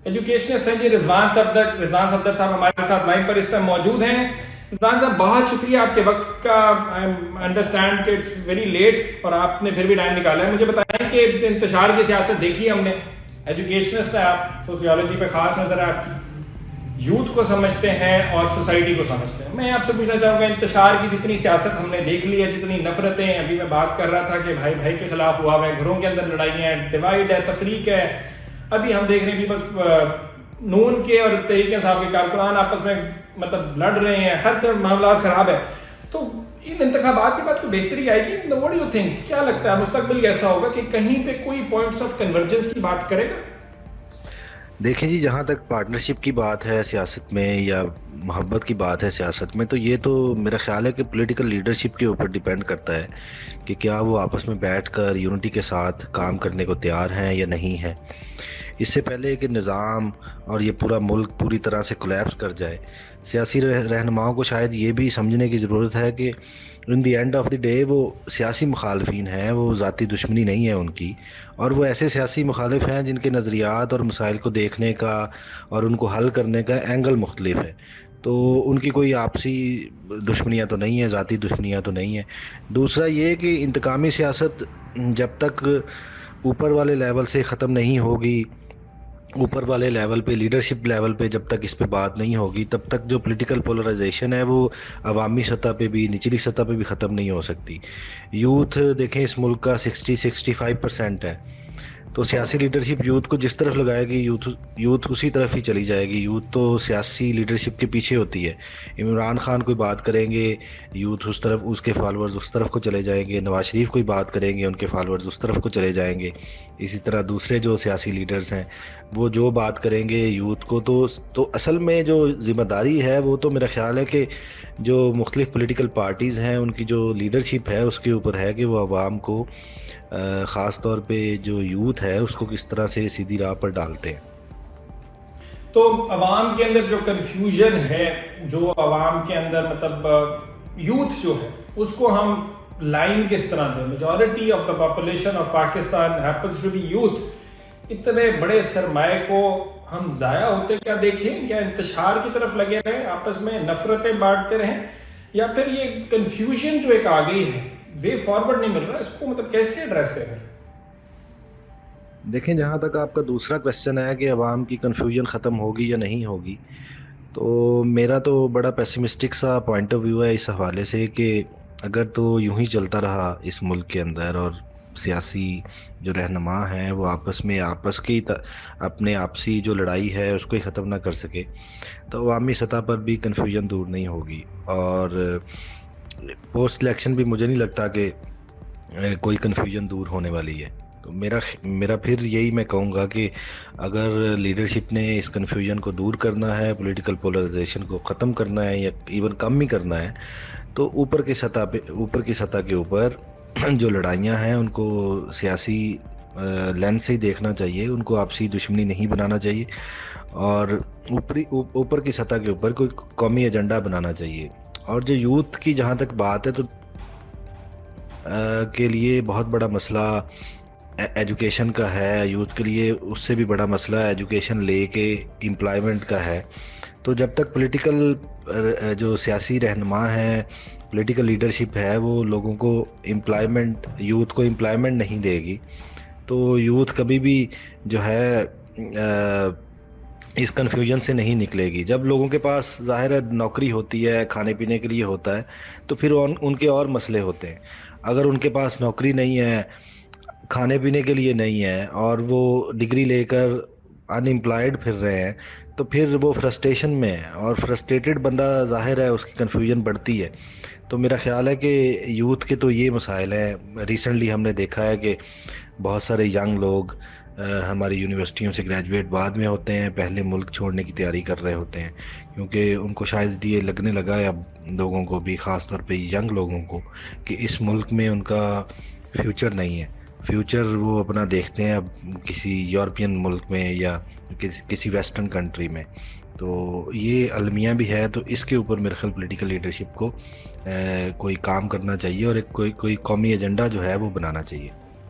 Educationist ہیں جی رضوان صفدر صاحب ہمارے ساتھ لائن پر اس ٹائم موجود ہیں. رضوان صاحب بہت شکریہ آپ کے وقت کا. انڈرسٹینڈ کہ اٹس ویری لیٹ اور آپ نے پھر بھی ٹائم نکالا ہے. مجھے بتائیں کہ انتشار کی سیاست دیکھی ہم نے, ایجوکیشنسٹ ہے آپ, سوسیولوجی پہ خاص نظر ہے آپ کی, یوتھ کو سمجھتے ہیں اور سوسائٹی کو سمجھتے ہیں. میں آپ سے پوچھنا چاہوں گا انتشار کی جتنی سیاست ہم نے دیکھ لی ہے, جتنی نفرتیں, ابھی میں بات کر رہا تھا کہ بھائی بھائی کے خلاف ہوا ہوا ہے, گھروں کے اندر لڑائیاں ہیں, ڈیوائڈ ہے, تفریق ہے, ابھی ہم دیکھ رہے ہیں کہ بس نون کے اور تحریک انصاف کے کارکنان آپس میں مطلب لڑ رہے ہیں, ہر طرف معاملات خراب ہے. تو ان انتخابات کے بعد تو بہتری آئے گی. واٹ ڈو یو تھنک, کیا لگتا ہے مستقبل کیسا ہوگا کہ کہیں پہ کوئی پوائنٹس آف کنورجنس کی بات کرے گا؟ دیکھیں جی, جہاں تک پارٹنرشپ کی بات ہے سیاست میں یا محبت کی بات ہے سیاست میں, تو یہ تو میرا خیال ہے کہ پولیٹیکل لیڈرشپ کے اوپر ڈیپینڈ کرتا ہے کہ کیا وہ آپس میں بیٹھ کر یونٹی کے ساتھ کام کرنے کو تیار ہیں یا نہیں ہیں. اس سے پہلے کہ نظام اور یہ پورا ملک پوری طرح سے کولیپس کر جائے, سیاسی رہنماؤں کو شاید یہ بھی سمجھنے کی ضرورت ہے کہ in the end of the day وہ سیاسی مخالفین ہیں, وہ ذاتی دشمنی نہیں ہے ان کی, اور وہ ایسے سیاسی مخالف ہیں جن کے نظریات اور مسائل کو دیکھنے کا اور ان کو حل کرنے کا اینگل مختلف ہے. تو ان کی کوئی آپسی دشمنیاں تو نہیں ہیں, ذاتی دشمنیاں تو نہیں ہیں. دوسرا یہ کہ انتقامی سیاست جب تک اوپر والے لیول سے ختم نہیں ہوگی, اوپر والے لیول پہ, لیڈرشپ لیول پہ جب تک اس پہ بات نہیں ہوگی, تب تک جو پولیٹیکل پولرائزیشن ہے وہ عوامی سطح پہ بھی, نچلی سطح پہ بھی ختم نہیں ہو سکتی. یوتھ دیکھیں اس ملک کا 65% ہے, تو سیاسی لیڈرشپ یوتھ کو جس طرف لگائے گی یوتھ اسی طرف ہی چلی جائے گی. یوتھ تو سیاسی لیڈرشپ کے پیچھے ہوتی ہے. عمران خان کوئی بات کریں گے, یوتھ اس طرف, اس کے فالورز اس طرف کو چلے جائیں گے. نواز شریف کوئی بات کریں گے, ان کے فالورز اس طرف کو چلے جائیں گے. اسی طرح دوسرے جو سیاسی لیڈرز ہیں وہ جو بات کریں گے یوتھ کو, تو اصل میں جو ذمہ داری ہے وہ تو میرا خیال ہے کہ جو مختلف پولیٹیکل پارٹیز ہیں ان کی جو لیڈرشپ ہے اس کے اوپر ہے کہ وہ عوام کو, خاص طور پہ جو یوتھ ہے, اس کو کس طرح سے سیدھی راہ پر ڈالتے ہیں. تو عوام کے اندر جو کنفیوژن ہے, جو عوام کے اندر مطلب یوتھ جو ہے اس کو ہم لائن کس طرح دیں؟ Majority of the population of Pakistan happens to be youth. اتنے بڑے سرمایہ کو ہم ضائع ہوتے کیا دیکھیں؟ کیا انتشار کی طرف لگے رہیں, آپس میں نفرتیں بانٹتے رہیں, یا پھر یہ کنفیوژن جو ایک آ گئی ہے, وے فارورڈ نہیں مل رہا, اس کو مطلب کیسے ایڈریس کریں؟ دیکھیں, جہاں تک آپ کا دوسرا کویشچن ہے کہ عوام کی کنفیوژن ختم ہوگی یا نہیں ہوگی, تو میرا تو بڑا پیسیمسٹک سا پوائنٹ آف ویو ہے اس حوالے سے کہ اگر تو یوں ہی چلتا رہا اس ملک کے اندر اور سیاسی جو رہنما ہیں وہ آپس میں اپنے آپسی جو لڑائی ہے اس کو ہی ختم نہ کر سکے, تو عوامی سطح پر بھی کنفیوژن دور نہیں ہوگی. اور پوسٹ الیکشن بھی مجھے نہیں لگتا کہ کوئی کنفیوژن دور ہونے والی ہے. تو میرا پھر یہی میں کہوں گا کہ اگر لیڈرشپ نے اس کنفیوژن کو دور کرنا ہے, پولیٹیکل پولرائزیشن کو ختم کرنا ہے یا ایون کم ہی کرنا ہے, تو اوپر کی سطح کے اوپر جو لڑائیاں ہیں ان کو سیاسی لینس سے ہی دیکھنا چاہیے, ان کو آپسی دشمنی نہیں بنانا چاہیے, اور اوپر کی سطح کے اوپر کوئی قومی ایجنڈا بنانا چاہیے. اور جو یوتھ کی جہاں تک بات ہے تو کے لیے بہت بڑا مسئلہ ایجوکیشن کا ہے. یوتھ کے لیے اس سے بھی بڑا مسئلہ ایجوکیشن لے کے امپلائمنٹ کا ہے. تو جب تک پولیٹیکل جو سیاسی رہنما ہیں, پولیٹیکل لیڈرشپ ہے, وہ لوگوں کو امپلائمنٹ, یوتھ کو امپلائمنٹ نہیں دے گی, تو یوتھ کبھی بھی جو ہے اس کنفیوژن سے نہیں نکلے گی. جب لوگوں کے پاس ظاہر ہے نوکری ہوتی ہے, کھانے پینے کے لیے ہوتا ہے, تو پھر ان کے اور مسئلے ہوتے ہیں. اگر ان کے پاس نوکری نہیں ہے, کھانے پینے کے لیے نہیں ہے, اور وہ ڈگری لے کر ان امپلائڈ پھر رہے ہیں, تو پھر وہ فرسٹریشن میں ہے, اور فرسٹریٹڈ بندہ ظاہر ہے اس کی کنفیوژن بڑھتی ہے. تو میرا خیال ہے کہ یوتھ کے تو یہ مسائل ہیں. ریسنٹلی ہم نے دیکھا ہے کہ بہت سارے ینگ لوگ ہماری یونیورسٹیوں سے گریجویٹ بعد میں ہوتے ہیں, پہلے ملک چھوڑنے کی تیاری کر رہے ہوتے ہیں, کیونکہ ان کو شاید یہ لگنے لگا ہے اب لوگوں کو بھی, خاص طور پہ ینگ لوگوں کو, کہ اس ملک میں ان کا فیوچر نہیں ہے. فیوچر وہ اپنا دیکھتے ہیں اب کسی یورپین ملک میں یا کسی ویسٹرن کنٹری میں. تو یہ المیہ بھی ہے. تو اس کے اوپر میرے خیال پولیٹیکل لیڈرشپ کو کوئی کام کرنا چاہیے, اور کوئی قومی ایجنڈا جو ہے وہ بنانا چاہیے.